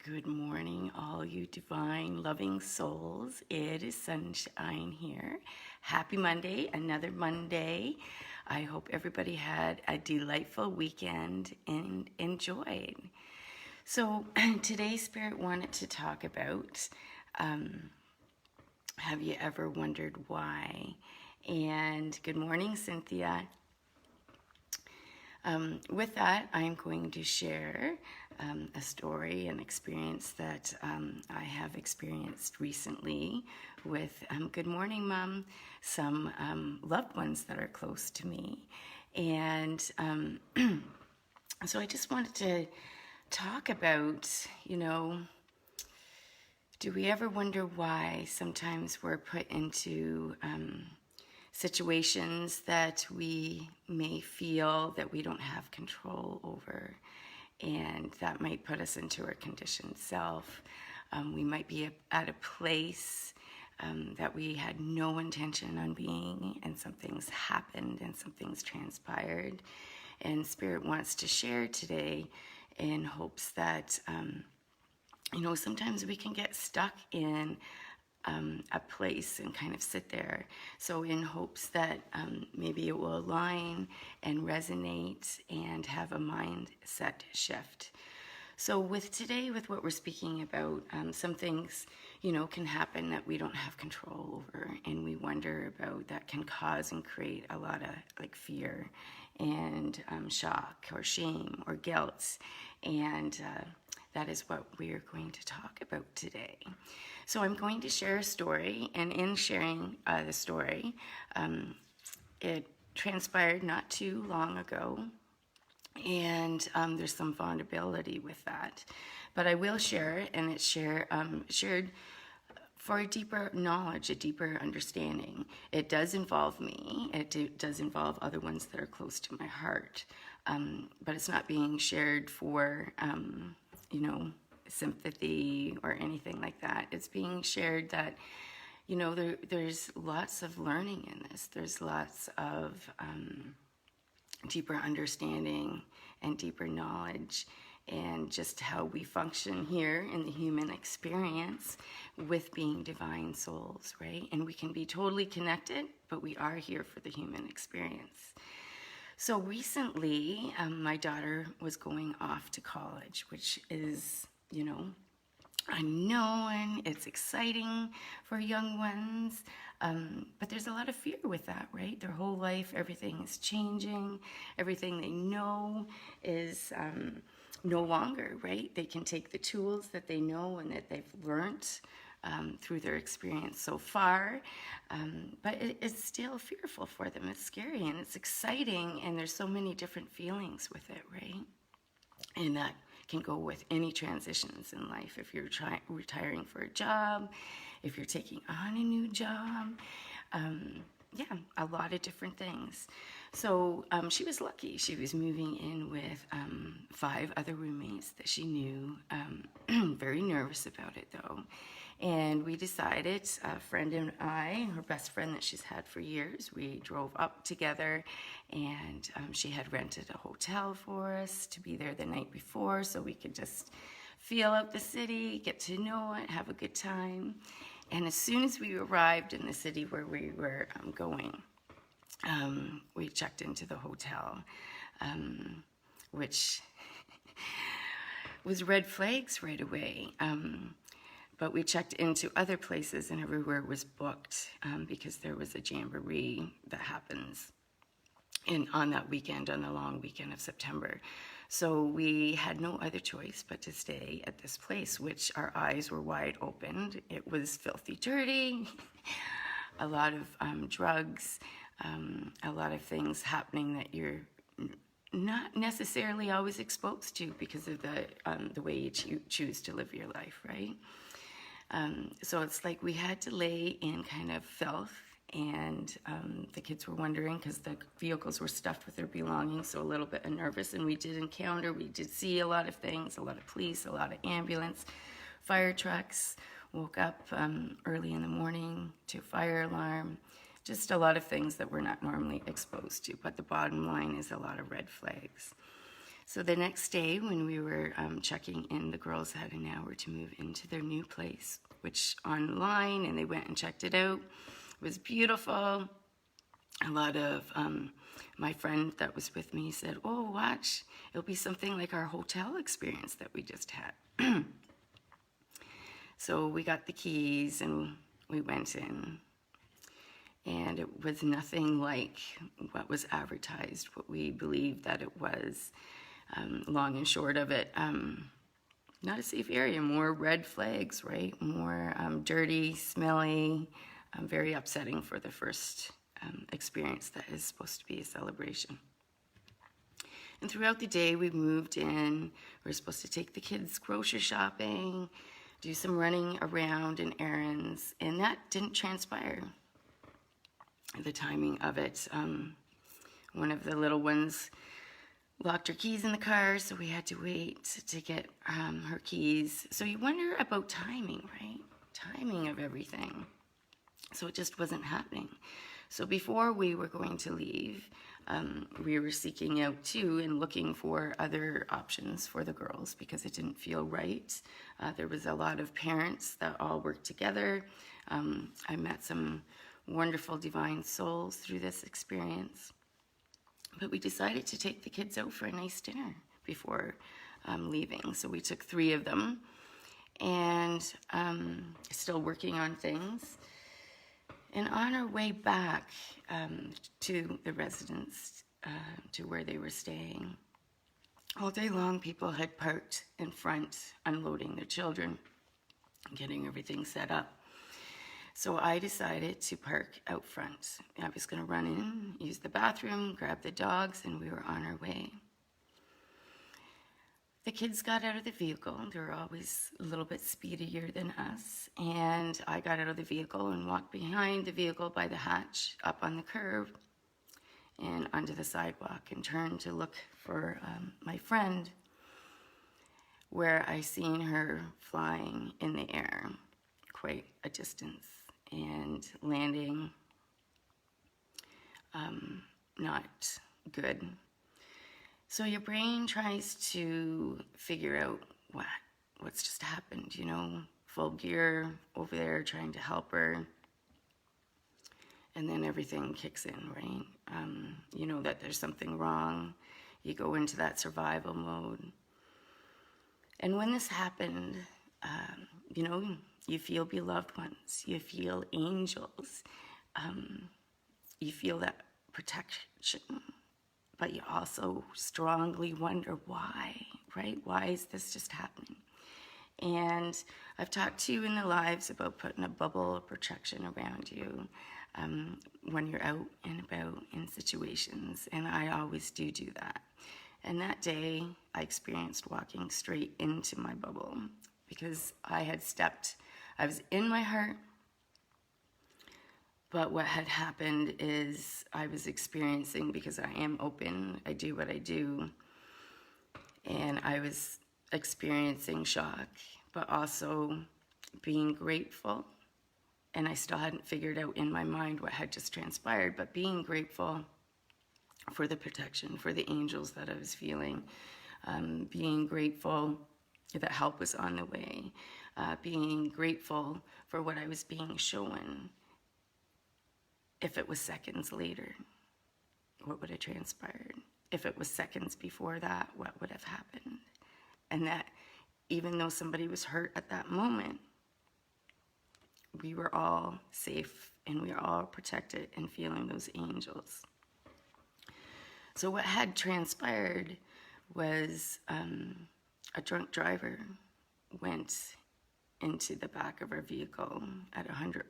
Good morning, all you divine, loving souls. It is Sunshine here. Happy Monday, another Monday. I hope everybody had a delightful weekend and enjoyed. So, today, Spirit wanted to talk about have you ever wondered why? And good morning, Cynthia. With that, I'm going to share a story, an experience that I have experienced recently with, good morning, Mom, some loved ones that are close to me. And so I just wanted to talk about, do we ever wonder why sometimes we're put into situations that we may feel that we don't have control over, and that might put us into our conditioned self. We might be at a place that we had no intention on being, and something's happened and something's transpired. And Spirit wants to share today in hopes that, sometimes we can get stuck in a place and kind of sit there. So in hopes that maybe it will align and resonate and have a mindset shift. So with today, with what we're speaking about, some things, can happen that we don't have control over, and we wonder about, that can cause and create a lot of fear and shock or shame or guilt. And that is what we are going to talk about today. So I'm going to share a story, and in sharing the story, it transpired not too long ago, and there's some vulnerability with that. But I will share it, and it's shared for a deeper knowledge, a deeper understanding. It does involve me. It does involve other ones that are close to my heart. But it's not being shared for, sympathy or anything like that. It's being shared that, there's lots of learning in this. There's lots of deeper understanding and deeper knowledge, and just how we function here in the human experience with being divine souls, right? And we can be totally connected, but we are here for the human experience. So recently, my daughter was going off to college, which is, unknown. It's exciting for young ones, but there's a lot of fear with that, right? Their whole life, everything is changing. Everything they know is no longer, right? They can take the tools that they know and that they've learned through their experience so far, but it's still fearful for them. It's scary and it's exciting, and there's so many different feelings with it, right? And that can go with any transitions in life. If you're retiring for a job, if you're taking on a new job, a lot of different things. So she was lucky. She was moving in with 5 other roommates that she knew. Very nervous about it, though. And we decided, a friend and I, her best friend that she's had for years, we drove up together, and she had rented a hotel for us to be there the night before so we could just feel out the city, get to know it, have a good time. And as soon as we arrived in the city where we were going, we checked into the hotel, which was red flags right away. But we checked into other places, and everywhere was booked because there was a jamboree that happens on that weekend, on the long weekend of September. So we had no other choice but to stay at this place, which our eyes were wide open. It was filthy dirty, a lot of drugs, a lot of things happening that you're not necessarily always exposed to because of the way you choose to live your life, right? So it's like we had to lay in kind of filth, and the kids were wondering because the vehicles were stuffed with their belongings, so a little bit nervous. And we did see a lot of things, a lot of police, a lot of ambulance, fire trucks. Woke up early in the morning to fire alarm, just a lot of things that we're not normally exposed to. But the bottom line is a lot of red flags. So the next day when we were checking in, the girls had an hour to move into their new place, which online, and they went and checked it out. It was beautiful. A lot of my friend that was with me said, oh, watch, it'll be something like our hotel experience that we just had. So we got the keys and we went in. And it was nothing like what was advertised, what we believed that it was. Long and short of it, not a safe area, more red flags, right? More dirty, smelly, very upsetting for the first experience that is supposed to be a celebration. And throughout the day, we moved in. We were supposed to take the kids grocery shopping, do some running around and errands, and that didn't transpire. The timing of it, one of the little ones locked her keys in the car, so we had to wait to get her keys. So you wonder about timing, right? Timing of everything. So it just wasn't happening. So before we were going to leave, we were seeking out too and looking for other options for the girls because it didn't feel right. There was a lot of parents that all worked together. I met some wonderful divine souls through this experience. But we decided to take the kids out for a nice dinner before leaving. So we took 3 of them and still working on things. And on our way back to the residence, to where they were staying, all day long people had parked in front, unloading their children, getting everything set up. So I decided to park out front. I was going to run in, use the bathroom, grab the dogs, and we were on our way. The kids got out of the vehicle. They were always a little bit speedier than us. And I got out of the vehicle and walked behind the vehicle by the hatch, up on the curb, and onto the sidewalk, and turned to look for my friend, where I seen her flying in the air quite a distance and landing not good. So your brain tries to figure out what's just happened, you know, full gear over there trying to help her. And then everything kicks in, right? You know that there's something wrong. You go into that survival mode. And when this happened, you know, you feel beloved ones. You feel angels. You feel that protection. But you also strongly wonder why, right? Why is this just happening? And I've talked to you in the lives about putting a bubble of protection around you when you're out and about in situations. And I always do that. And that day, I experienced walking straight into my bubble because I was in my heart, but what had happened is I was experiencing, because I am open, I do what I do, and I was experiencing shock, but also being grateful. And I still hadn't figured out in my mind what had just transpired, but being grateful for the protection, for the angels that I was feeling, being grateful that help was on the way, being grateful for what I was being shown. If it was seconds later, what would have transpired? If it was seconds before that, what would have happened? And that even though somebody was hurt at that moment, we were all safe and we were all protected and feeling those angels. So what had transpired was a drunk driver went into the back of our vehicle at 100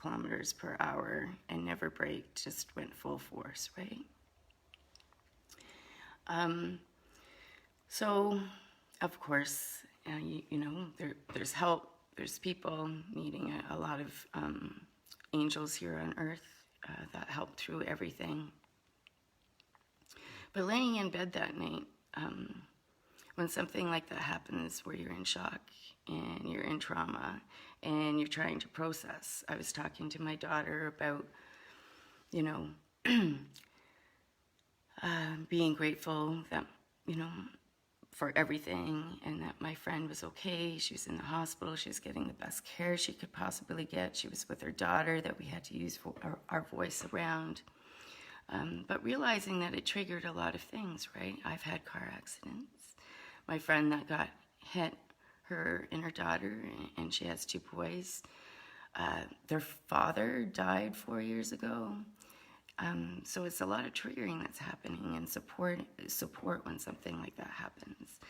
kilometers per hour and never braked, just went full force, right? So, of course, you know, there's help, there's people needing a lot of angels here on earth that help through everything. But laying in bed that night, when something like that happens where you're in shock and you're in trauma and you're trying to process, I was talking to my daughter about, you know, being grateful that you know, for everything, and that my friend was okay. She was in the hospital. She was getting the best care she could possibly get. She was with her daughter that we had to use our voice around. But realizing that it triggered a lot of things, right? I've had car accidents. My friend that got hit, her and her daughter, and she has 2 boys. Their father died 4 years ago. So it's a lot of triggering that's happening, and support when something like that happens.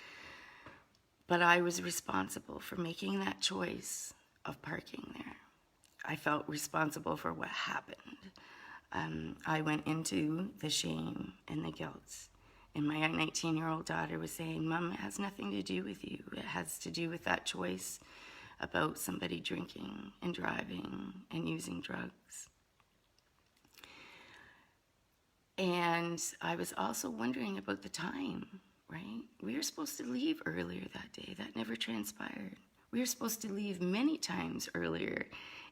But I was responsible for making that choice of parking there. I felt responsible for what happened. I went into the shame and the guilt. And my 19-year-old daughter was saying, Mom, it has nothing to do with you. It has to do with that choice about somebody drinking and driving and using drugs. And I was also wondering about the time, right? We were supposed to leave earlier that day. That never transpired. We were supposed to leave many times earlier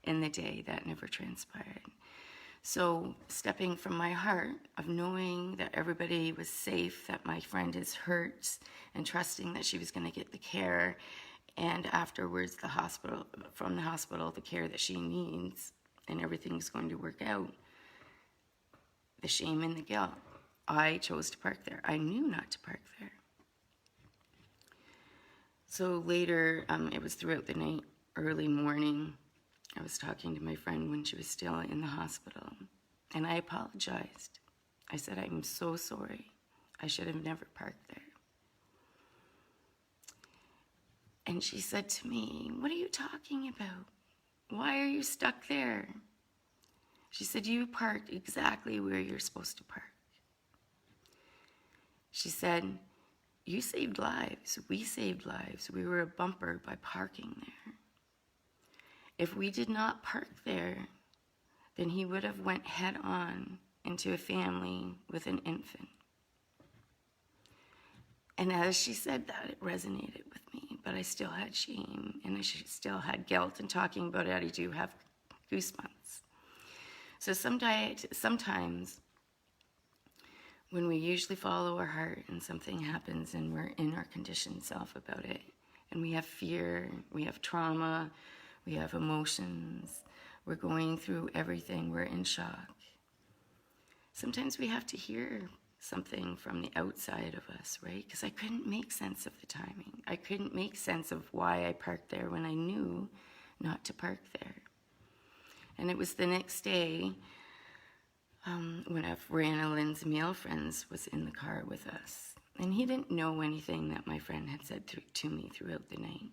in the day. That never transpired. So stepping from my heart of knowing that everybody was safe, that my friend is hurt, and trusting that she was going to get the care, and afterwards from the hospital, the care that she needs, and everything's going to work out. The shame and the guilt. I chose to park there. I knew not to park there. So later, it was throughout the night, early morning, I was talking to my friend when she was still in the hospital, and I apologized. I said, I'm so sorry. I should have never parked there. And she said to me, what are you talking about? Why are you stuck there? She said, you parked exactly where you're supposed to park. She said, you saved lives. We saved lives. We were a bumper by parking there. If we did not park there, then he would have went head on into a family with an infant. And as she said that, it resonated with me, but I still had shame and I still had guilt, and talking about it, I do have goosebumps. So sometimes when we usually follow our heart and something happens and we're in our conditioned self about it, and we have fear, we have trauma, we have emotions, we're going through everything, we're in shock. Sometimes we have to hear something from the outside of us, right? Because I couldn't make sense of the timing. I couldn't make sense of why I parked there when I knew not to park there. And it was the next day when a friend of Lynn's male friends was in the car with us. And he didn't know anything that my friend had said to me throughout the night.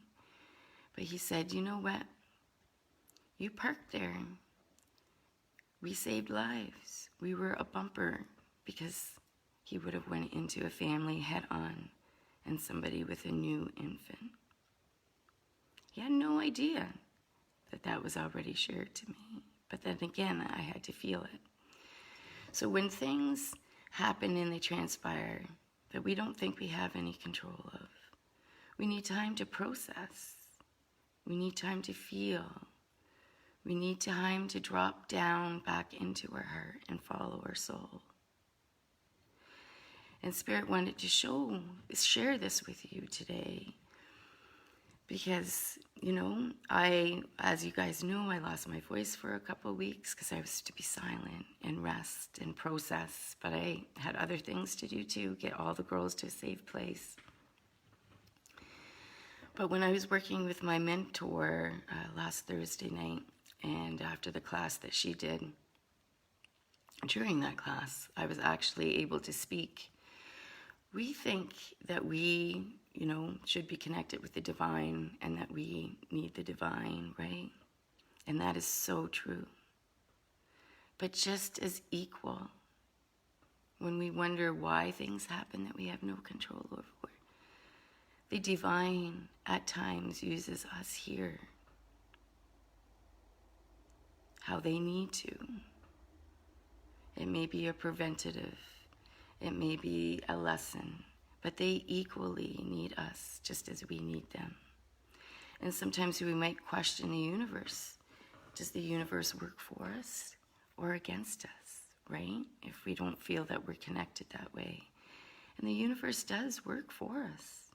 But he said, you know what? You parked there. We saved lives. We were a bumper, because he would have went into a family head on and somebody with a new infant. He had no idea that that was already shared to me. But then again, I had to feel it. So when things happen and they transpire that we don't think we have any control of, we need time to process. We need time to feel. We need time to drop down back into our heart and follow our soul. And Spirit wanted to share this with you today. Because, as you guys know, I lost my voice for a couple of weeks because I was to be silent and rest and process. But I had other things to do too, get all the girls to a safe place. But when I was working with my mentor last Thursday night, and after the class that she did, during that class, I was actually able to speak. We think that we, should be connected with the divine, and that we need the divine, right? And that is so true. But just as equal, when we wonder why things happen that we have no control over, the divine at times uses us here how they need to. It may be a preventative, it may be a lesson, but they equally need us just as we need them. And sometimes we might question the universe. Does the universe work for us or against us, right? If we don't feel that we're connected that way. And the universe does work for us.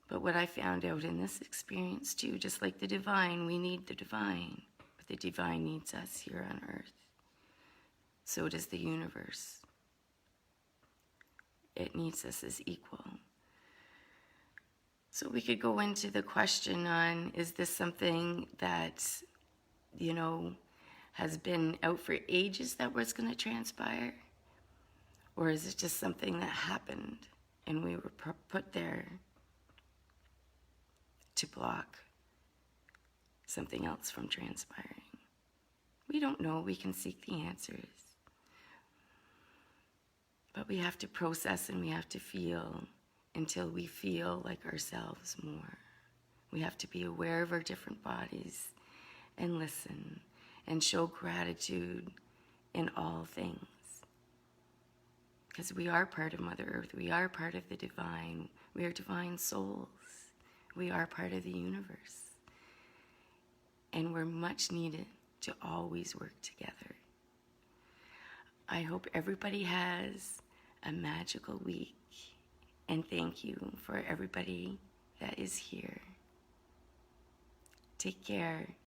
But what I found out in this experience too, just like the divine, we need the divine, but the divine needs us here on earth. So does the universe. It needs us as equal. So we could go into the question on, is this something that, has been out for ages that was going to transpire? Or is it just something that happened and we were put there to block something else from transpiring? We don't know. We can seek the answers. But we have to process and we have to feel until we feel like ourselves more. We have to be aware of our different bodies and listen and show gratitude in all things. Because we are part of Mother Earth. We are part of the divine. We are divine souls. We are part of the universe. And we're much needed to always work together. I hope everybody has a magical week. And thank you for everybody that is here. Take care.